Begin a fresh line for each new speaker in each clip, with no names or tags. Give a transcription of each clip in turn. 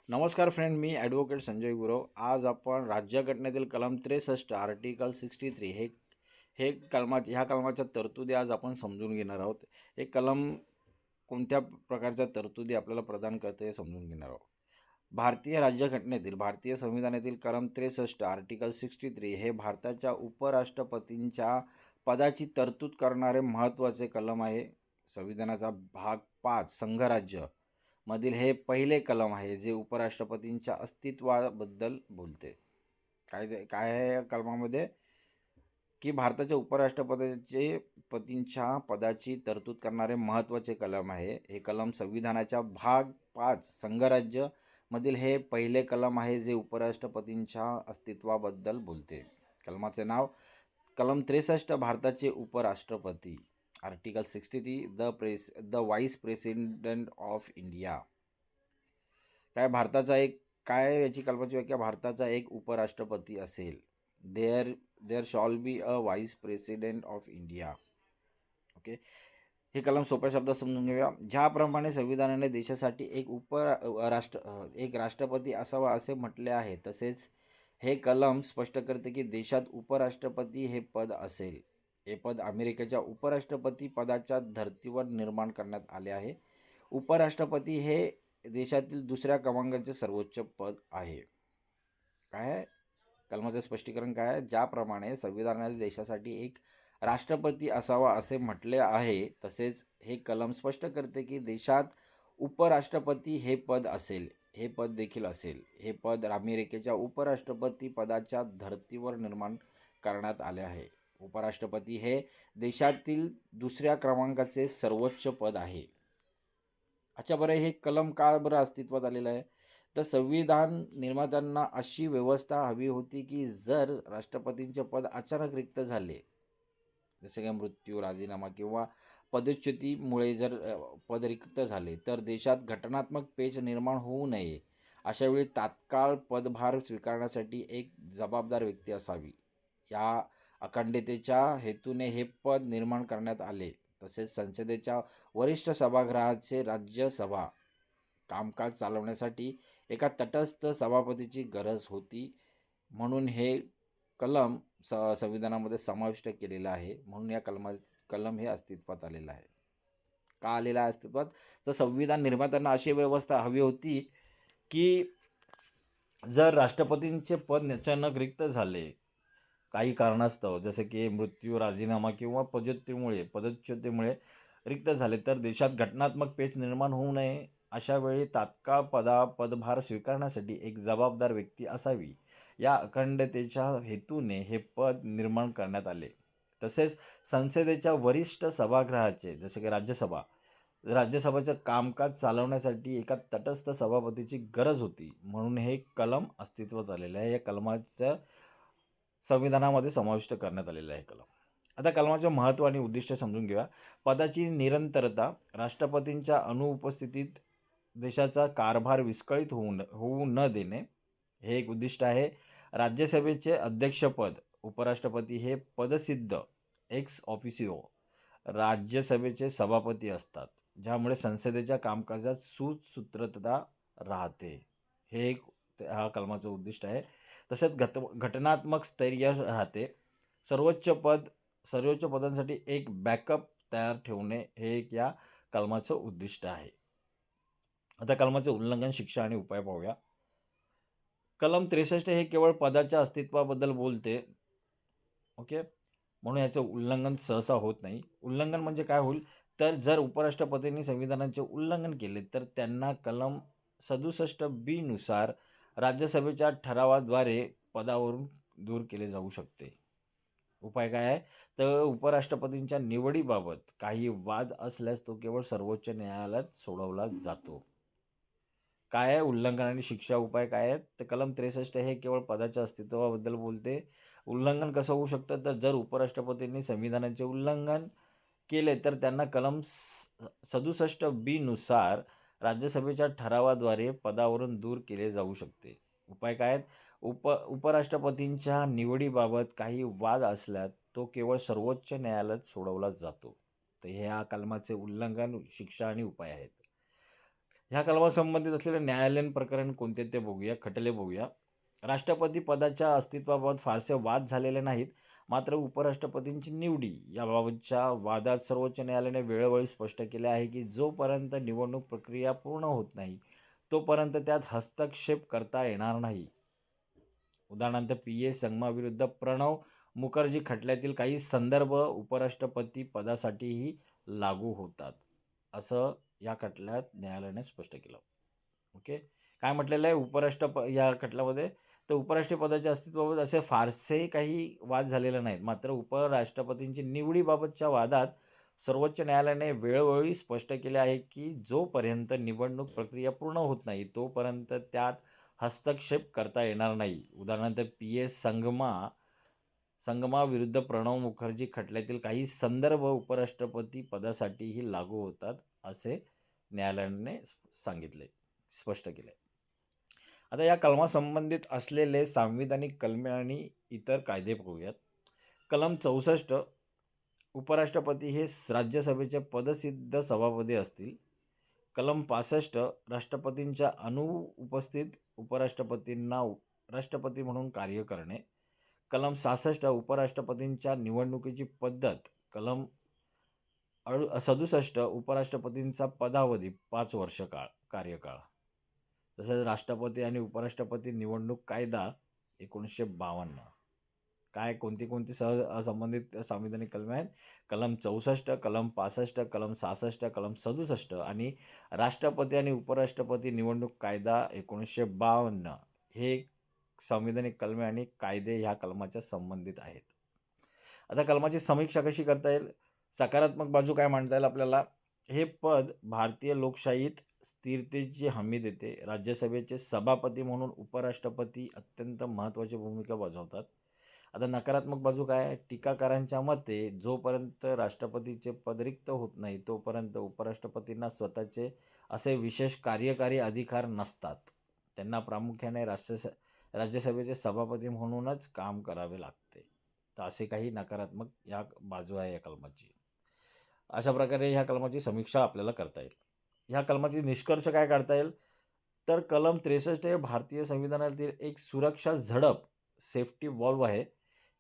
नमस्कार फ्रेंड, मी ॲडव्होकेट संजय गुरव. आज आपण राज्यघटनेतील कलम 63 आर्टिकल 63 हे हे ह्या कलमाच्या तरतुदी आज आपण समजून घेणार आहोत. हे कलम कोणत्या प्रकारच्या तरतुदी आपल्याला प्रदान करते हे समजून घेणार आहोत. भारतीय राज्यघटनेतील भारतीय संविधानातील कलम 63 आर्टिकल 63 हे भारताच्या उपराष्ट्रपतींच्या पदाची तरतूद करणारे महत्त्वाचे कलम आहे. संविधानाचा भाग 5 संघराज्य मधील हे पहिले कलम आहे जे उपराष्ट्रपतींच्या अस्तित्वाबद्दल बोलते. काय आहे या कलमामध्ये की भारताच्या पतींच्या पदाची तरतूद करणारे महत्त्वाचे कलम आहे. हे कलम संविधानाच्या भाग 5 संघराज्य मधील हे पहिले कलम आहे जे उपराष्ट्रपतींच्या अस्तित्वाबद्दल बोलते. कलमाचे नाव कलम 63 भारताचे उपराष्ट्रपती. Article 63 the vice president of India. काय याची कल्पनाची व्याख्या? भारताचा एक उपराष्ट्रपती असेल. There shall be a vice president of India. Okay, हे कलम सोप्या शब्दात समजून घेऊया. ज्याप्रमाणे संविधानाने देशासाठी एक राष्ट्रपती असावा असे म्हटले आहे, तसेच हे कलम स्पष्ट करते की देशात उपराष्ट्रपती हे पद असेल. हे पद अमेरिकेच्या उपराष्ट्रपती पदाच्या धर्तीवर निर्माण करण्यात आले आहे. उपराष्ट्रपती हे देशातील दुसऱ्या क्रमांकाचे सर्वोच्च पद आहे. काय आहे कलमाचे स्पष्टीकरण? काय आहे? ज्याप्रमाणे संविधानाने देशासाठी एक राष्ट्रपती असावा असे म्हटले आहे, तसेच हे कलम स्पष्ट करते की देशात उपराष्ट्रपती हे पद असेल. हे पद देखील असेल. हे पद अमेरिकेच्या उपराष्ट्रपती पदाच्या धर्तीवर निर्माण करण्यात आले आहे. उपराष्ट्रपती हे देशातील दुसऱ्या क्रमांकाचे सर्वोच्च पद आहे. अच्छा, बरं, हे कलम का बरं अस्तित्वात आलेलं आहे? तर संविधान निर्मात्यांना अशी व्यवस्था हवी होती की जर राष्ट्रपतींचे पद अचानक रिक्त झाले, जसे की मृत्यू, राजीनामा किंवा पदच्युतीमुळे जर पद रिक्त झाले, तर देशात घटनात्मक पेच निर्माण होऊ नये. अशावेळी तात्काळ पदभार स्वीकारण्यासाठी एक जबाबदार व्यक्ती असावी. या अखंडतेच्या हेतूने हे पद निर्माण करण्यात आले. तसेच संसदेच्या वरिष्ठ सभागृहाचे राज्यसभा कामकाज चालवण्यासाठी एका तटस्थ सभापतीची गरज होती. म्हणून हे कलम संविधानामध्ये समाविष्ट केलेलं आहे. म्हणून या कलम हे अस्तित्वात आलेलं आहे. का आलेलं आहे अस्तित्वात? तर संविधान निर्मात्यांना अशी व्यवस्था हवी होती की जर राष्ट्रपतींचे पद अचानक रिक्त झाले काही कारणास्तव, जसे की मृत्यू, राजीनामा किंवा पदच्युतीमुळे रिक्त झाले, तर देशात घटनात्मक पेच निर्माण होऊ नये. अशा वेळी तात्काळ पदभार स्वीकारण्यासाठी एक जबाबदार व्यक्ती असावी. या अखंडतेच्या हेतूने हे पद निर्माण करण्यात आले. तसेच संसदेच्या वरिष्ठ सभागृहाचे, जसे की राज्यसभाचं कामकाज चालवण्यासाठी एका तटस्थ सभापतीची गरज होती. म्हणून हे कलम अस्तित्वात आलेलं आहे. या कलमाचं संविधानामध्ये समाविष्ट करण्यात आलेलं आहे कलम. आता कलमाचे महत्त्व आणि उद्दिष्ट समजून घेऊया. पदाची निरंतरता. राष्ट्रपतींच्या अनुपस्थितीत देशाचा कारभार विस्कळीत होऊ न देणे, हे एक उद्दिष्ट आहे. राज्यसभेचे अध्यक्षपद. उपराष्ट्रपती हे पदसिद्ध एक्स ऑफिसिओ राज्यसभेचे सभापती असतात, ज्यामुळे संसदेच्या कामकाजात सुसूत्रता राहते. हे एक हा कलमाचं उद्दिष्ट आहे. तसेच घटनात्मक स्थैर्य राहते. सर्वोच्च पदांसाठी एक बॅकअप तयार ठेवणे, हे एक या कलमाचं उद्दिष्ट आहे. आता कलमाचे उल्लंघन, शिक्षा आणि उपाय पाहूया. कलम 63 हे केवळ पदाच्या अस्तित्वाबद्दल बोलते. ओके, म्हणून याचं उल्लंघन सहसा होत नाही. उल्लंघन म्हणजे काय होईल? तर जर उपराष्ट्रपतींनी संविधानाचे उल्लंघन केले तर त्यांना कलम 67B नुसार राज्यसभेच्या ठरावाद्वारे पदावरून दूर केले जाऊ शकते. उपाय काय आहे? तर उपराष्ट्रपतींच्या निवडीबाबत काही वाद असल्यास तो केवळ सर्वोच्च न्यायालयात सोडवला जातो. काय आहे उल्लंघन आणि शिक्षा? उपाय काय आहेत? तर कलम 63 हे केवळ पदाच्या अस्तित्वाबद्दल बोलते. उल्लंघन कसं होऊ शकतं? तर जर उपराष्ट्रपतींनी संविधानाचे उल्लंघन केले तर त्यांना कलम 67B नुसार राज्यसभेच्या ठरावाद्वारे पदावरून दूर केले जाऊ शकते. उपाय काय आहेत? उपराष्ट्रपतींच्या निवडीबाबत काही वाद असल्यास तो केवळ सर्वोच्च न्यायालयात सोडवला जातो. तर ह्या कलमाचे उल्लंघन, शिक्षा आणि उपाय आहेत. ह्या कलमासंबंधित असलेले न्यायालयीन प्रकरण कोणते ते बघूया, खटले बघूया. राष्ट्रपती पदाच्या अस्तित्वाबाबत फारसे वाद झालेले नाहीत. मात्र उपराष्ट्रपतींची निवडी याबाबतच्या वादात सर्वोच्च न्यायालयाने वेळोवेळी स्पष्ट केले आहे की जोपर्यंत निवडणूक प्रक्रिया पूर्ण होत नाही, तोपर्यंत त्यात हस्तक्षेप करता येणार नाही. उदाहरणार्थ पी.ए. संगमा विरुद्ध प्रणव मुखर्जी खटल्यातील काही संदर्भ उपराष्ट्रपती पदासाठीही लागू होतात, असं या खटल्यात न्यायालयाने स्पष्ट केलं. ओके. काय म्हटलेलं आहे या खटल्यामध्ये? तर उपराष्ट्रीय पदाच्या अस्तित्वाबाबत असे फारसे काही वाद झालेले नाहीत. मात्र उपराष्ट्रपतींची निवडीबाबतच्या वादात सर्वोच्च न्यायालयाने वेळोवेळी स्पष्ट केले आहे की जोपर्यंत निवडणूक प्रक्रिया पूर्ण होत नाही, तोपर्यंत त्यात हस्तक्षेप करता येणार नाही. उदाहरणार्थ पी.ए. संगमा विरुद्ध प्रणव मुखर्जी खटल्यातील काही संदर्भ उपराष्ट्रपती पदासाठीही लागू होतात, असे न्यायालयाने सांगितले, स्पष्ट केले. आता या कलमासंबंधित असलेले सांविधानिक कलमे आणि इतर कायदे पाहूयात. कलम 64 उपराष्ट्रपती हे राज्यसभेचे पदसिद्ध सभापती असतील. कलम 65 राष्ट्रपतींच्या अनुपस्थित उपराष्ट्रपतींना राष्ट्रपती म्हणून कार्य करणे. कलम 66 उपराष्ट्रपतींच्या निवडणुकीची पद्धत. कलम 67 उपराष्ट्रपतींचा पदावधी 5 वर्ष कार्यकाळ. तसेच राष्ट्रपती आणि उपराष्ट्रपती निवडणूक कायदा 1952. काय कोणती संबंधित संविधानिक कलमे आहेत? कलम 64, कलम 65, कलम 66, कलम 67 आणि राष्ट्रपती आणि उपराष्ट्रपती निवडणूक कायदा 1952 हे संविधानिक कलमे आणि कायदे ह्या कलमाच्या संबंधित आहेत. आता कलमाची समीक्षा कशी करता येईल? सकारात्मक बाजू काय मांडता येईल आपल्याला? हे पद भारतीय लोकशाहीत स्थिरतेची हमी देते. राज्यसभेचे सभापती म्हणून उपराष्ट्रपती अत्यंत महत्त्वाची भूमिका बजावतात. आता नकारात्मक बाजू काय आहे? टीकाकारांच्या मते जोपर्यंत राष्ट्रपतीचे पद रिक्त होत नाही, तोपर्यंत उपराष्ट्रपतींना स्वतःचे असे विशेष कार्यकारी अधिकार नसतात. त्यांना प्रामुख्याने राज्यसभेचे सभापती म्हणूनच काम करावे लागते. तर असे काही नकारात्मक या बाजू आहे या कलमाची. अशा प्रकारे ह्या कलमाची समीक्षा आपल्याला करता येईल. ह्या कलमाची निष्कर्ष काय काढता येईल? तर कलम 63 हे भारतीय संविधानातील एक सुरक्षा झडप, सेफ्टी वॉल्व आहे.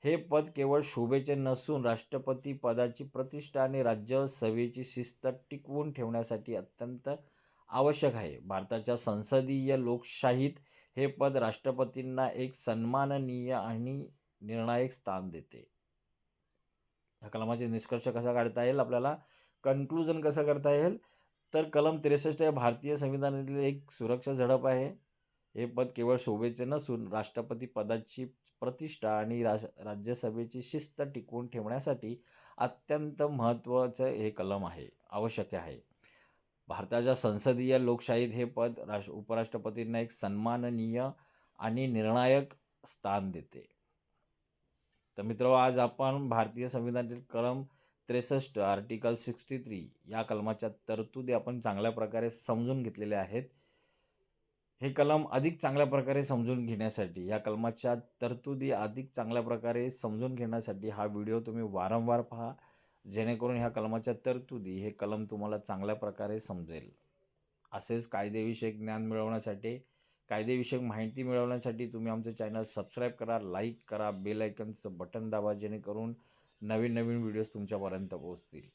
हे पद केवळ शोभेचे नसून राष्ट्रपती पदाची प्रतिष्ठा आणि राज्यसभेची शिस्त टिकवून ठेवण्यासाठी अत्यंत आवश्यक आहे. भारताच्या संसदीय लोकशाहीत हे पद राष्ट्रपतींना एक सन्माननीय आणि निर्णायक स्थान देते. ह्या कलमाचे निष्कर्ष कसा काढता येईल आपल्याला? कन्क्लुजन कसं करता येईल? तर कलम 63 हे भारतीय संविधानातील एक सुरक्षा झडप आहे. हे पद केवळ शोभेचे नसून राष्ट्रपती पदाची प्रतिष्ठा आणि राज्यसभेची शिस्त टिकवून ठेवण्यासाठी अत्यंत महत्त्वाचं हे कलम आहे, आवश्यक आहे. भारताच्या संसदीय लोकशाहीत हे पद उपराष्ट्रपतींना एक सन्माननीय आणि निर्णायक स्थान देते. तर मित्रांनो, आज आपण भारतीय संविधानातील कलम 63 आर्टिकल 63 या कलमाच्या तरतुदी आपण चांगल्या प्रकारे समजून घेतलेल्या आहेत. हे कलम अधिक चांगल्या प्रकारे समजून घेण्यासाठी, या कलमाच्या तरतुदी अधिक चांगल्या प्रकारे समजून घेण्यासाठी हा व्हिडिओ तुम्ही वारंवार पहा, जेणेकरून ह्या कलमाच्या तरतुदी, हे कलम तुम्हाला चांगल्या प्रकारे समजेल. असेच कायदेविषयक ज्ञान मिळवण्यासाठी, कायदेविषयक माहिती मिळवण्यासाठी तुम्ही आमचं चॅनल सबस्क्राईब करा, लाईक करा, बेल आयकॉनचं बटन दाबा, जेणेकरून नवीन नवीन व्हिडिओज तुमच्यापर्यंत पोहोचतील.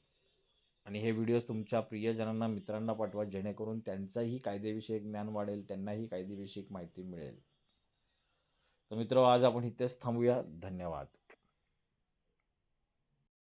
आणि हे व्हिडिओज तुमच्या प्रियजनांना, मित्रांना पाठवा, जेणेकरून त्यांचाही कायदेविषयक ज्ञान वाढेल, त्यांनाही कायदेविषयक माहिती मिळेल. तर मित्रांनो, आज आपण इथेच थांबूया. धन्यवाद.